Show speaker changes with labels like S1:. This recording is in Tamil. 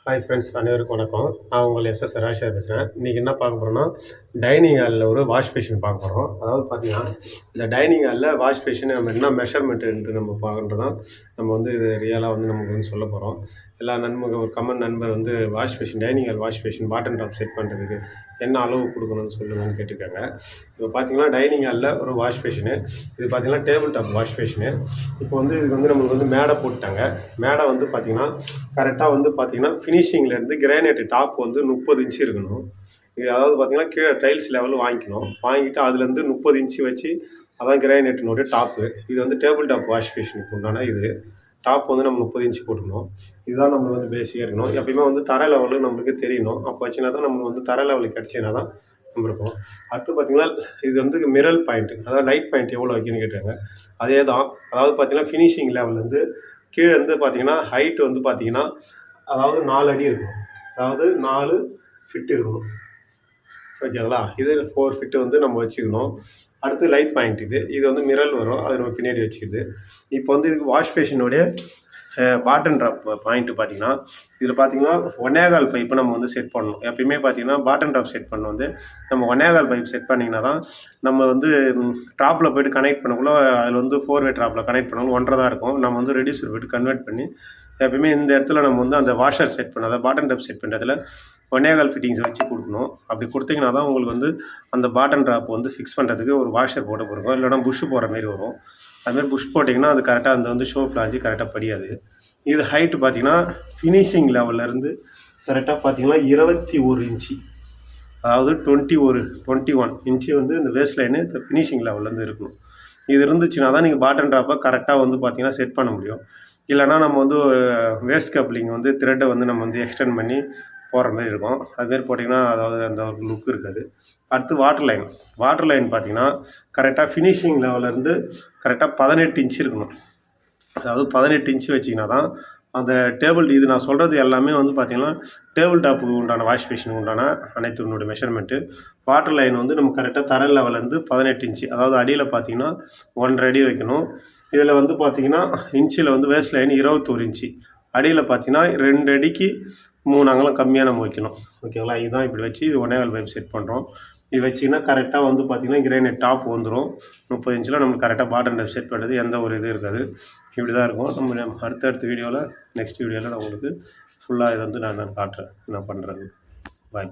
S1: ஹாய் ஃப்ரெண்ட்ஸ், அனைவருக்கும் வணக்கம். நான் உங்கள் எஸ்எஸ் ராஜேஷ் பேசுகிறேன். இன்றைக்கி என்ன பார்க்க போகிறோன்னா, டைனிங் ஹாலில் ஒரு வாஷ் பேஷன் பார்க்க போகிறோம். அதாவது பார்த்தீங்கன்னா, இந்த டைனிங் ஹாலில் வாஷ் பேஷன் நம்ம என்ன மெஷர்மெண்ட்டு நம்ம பார்க்குறது தான் நம்ம வந்து இது ரியலாக வந்து நமக்கு வந்து சொல்ல போகிறோம். எல்லா ஒரு கமெண்ட் நண்பர் வந்து wash basin dining hall wash basin bottom top set பண்ணுறதுக்கு என்ன அளவு கொடுக்கணும்னு சொல்லுங்கன்னு கேட்டிருக்காங்க. இப்போ பார்த்தீங்கன்னா டைனிங் ஹாலில் ஒரு வாஷ் பேஷனு, இது பார்த்தீங்கன்னா டேபிள் டாப் வாஷ் பேஷனு. இப்போ வந்து இதுக்கு வந்து நம்மளுக்கு வந்து மேடை போட்டுட்டாங்க. மேடை வந்து பார்த்தீங்கன்னா கரெக்டாக வந்து பார்த்தீங்கன்னா ஃபினிஷிங்லேருந்து கிரானைட் டாப் வந்து 30 இன்ச்சு இருக்கணும். இது அதாவது பார்த்தீங்கன்னா கீழே டைல்ஸ் லெவல் வாங்கிக்கணும். வாங்கிட்டு அதுலேருந்து 30 இன்ச்சு வச்சு அதான் கிரானைட்டினுடைய டாப்பு. இது வந்து டேபிள் டாப் வாஷ் பேஷனுக்கு உண்டான இது டாப் வந்து நம்ம 30 இன்ச்சு போட்டுக்கணும். இதுதான் நம்ம வந்து பேசிக்காக இருக்கணும். எப்பயுமே வந்து தர லெவலு நம்மளுக்கு தெரியணும். அப்போ வச்சுனா தான் நம்ம வந்து தர லெவலுக்கு கிடச்சினா தான் நம்ம இருக்கும். அடுத்து பார்த்தீங்கன்னா இது வந்து மிரர் பாயிண்ட்டு, அதாவது லைட் பாயிண்ட் எவ்வளோ வைக்கணும்னு கேட்டாங்க. அதே தான், அதாவது பார்த்தீங்கன்னா ஃபினிஷிங் லெவல்லேருந்து கீழே வந்து பார்த்தீங்கன்னா ஹைட்டு வந்து பார்த்தீங்கன்னா அதாவது 4 அடி இருக்கும். அதாவது 4 ஃபிட் இருக்கணும். ஓகேங்களா? இது 4 ஃபிட்டு வந்து நம்ம வச்சுக்கணும். அடுத்து லைட் பாயிண்ட் இது வந்து மிரர் வரும், அது நம்ம பின்னாடி வச்சுக்குது. இப்போ வந்து இதுக்கு வாஷ் பேஷனுடைய பாட்டம் ட்ராப் பாயிண்ட்டு பார்த்தீங்கன்னா, இதில் பார்த்தீங்கன்னா 1.25 பைப்பு நம்ம வந்து செட் பண்ணணும். எப்பயுமே பார்த்தீங்கன்னா பாட்டம் ட்ராப் செட் பண்ண வந்து நம்ம 1.25 பைப் செட் பண்ணிங்கன்னா தான் நம்ம வந்து ட்ராப்பில் போய்ட்டு கனெக்ட் பண்ணக்குள்ள அதில் வந்து 4 வே ட்ராப்பில் கனெக்ட் பண்ணணும் 1.5 தான் இருக்கும். நம்ம வந்து ரெடியூசர் போய்ட்டு கன்வெர்ட் பண்ணி எப்பயுமே இந்த இடத்துல நம்ம வந்து அந்த வாஷர் செட் பண்ண அதாவது பாட்டம் ட்ராப் செட் பண்ணுறதுல 1.25 ஃபிட்டிங்ஸ் வச்சு கொடுக்கணும். அப்படி கொடுத்தீங்கன்னா தான் உங்களுக்கு வந்து அந்த பாட்டம் ட்ராப் வந்து ஃபிக்ஸ் பண்ணுறதுக்கு ஒரு வாஷர் போட்டு போடுறோம். இல்லைனா புஷ் போகிற மாரி வரும். அதுமாதிரி புஷ் போட்டிங்கன்னா அது கரெக்டாக அந்த வந்து ஷோ ஃப்ளாஞ்சு கரெக்டாக படியாது. இது ஹைட்டு பார்த்தீங்கன்னா ஃபினிஷிங் லெவல்லேருந்து கரெக்டாக பார்த்தீங்கன்னா 21 இன்ச்சு, அதாவது 21 இன்ச்சு வந்து இந்த வேஸ்ட் லைனு இந்த ஃபினிஷிங் லெவல்லேருந்து இருக்கணும். இது இருந்துச்சுன்னா தான் நீங்கள் பாட்டம் ட்ராப்பை கரெக்டாக வந்து பார்த்தீங்கன்னா செட் பண்ண முடியும். இல்லைனா நம்ம வந்து வேஸ்ட் கப்ளிங் வந்து த்ரெட்டை வந்து நம்ம வந்து எக்ஸ்டெண்ட் பண்ணி போடுற மாதிரி இருக்கும். அதுமாரி போட்டிங்கன்னா அதாவது அந்த ஒரு லுக் இருக்காது. அடுத்து வாட்டர் லைன் பார்த்தீங்கன்னா கரெக்டாக ஃபினிஷிங் லெவல்லேருந்து கரெக்டாக 18 இன்ச்சு இருக்கணும். அதாவது 18 இன்ச்சு வச்சிங்கன்னா தான் அந்த டேபிள் இது நான் சொல்கிறது எல்லாமே வந்து பார்த்திங்கன்னா டேபிள் டாப்புக்கு உண்டான வாஷ் பேஷனுக்கு உண்டான அனைத்து மெஷர்மெண்ட்டு. வாட்டர் லைன் வந்து நம்ம கரெக்டாக தர லெவல்லேருந்து 18 இன்ச்சு, அதாவது அடியில் பார்த்திங்கன்னா 1.5 அடி வைக்கணும். இதில் வந்து பார்த்திங்கன்னா இன்ச்சில் வந்து வேஸ்ட் லைன் 21 இன்ச்சு, அடியில் பார்த்திங்கன்னா 2 அடிக்கு 3 அங்கலம் கம்மியாக நம்ம வைக்கணும். ஓகேங்களா? இதுதான் இப்படி வச்சு இது 1.25 பைப் செட் பண்ணுறோம். இது வச்சிங்கன்னா கரெக்டாக வந்து பார்த்திங்கன்னா கிரானைட் டாப் வந்துடும் 30 இன்ச்சில். நம்மளுக்கு கரெக்டாக பாட்டம் டாப் செட் பண்ணுறது எந்த ஒரு இது இருக்காது. இப்படி தான் இருக்கும். நம்ம அடுத்த வீடியோவில் நெக்ஸ்ட் வீடியோவில் நான் உங்களுக்கு ஃபுல்லாக இதை வந்து நான் காட்டுறேன் என்ன பண்ணுறேன்னு. பாய்.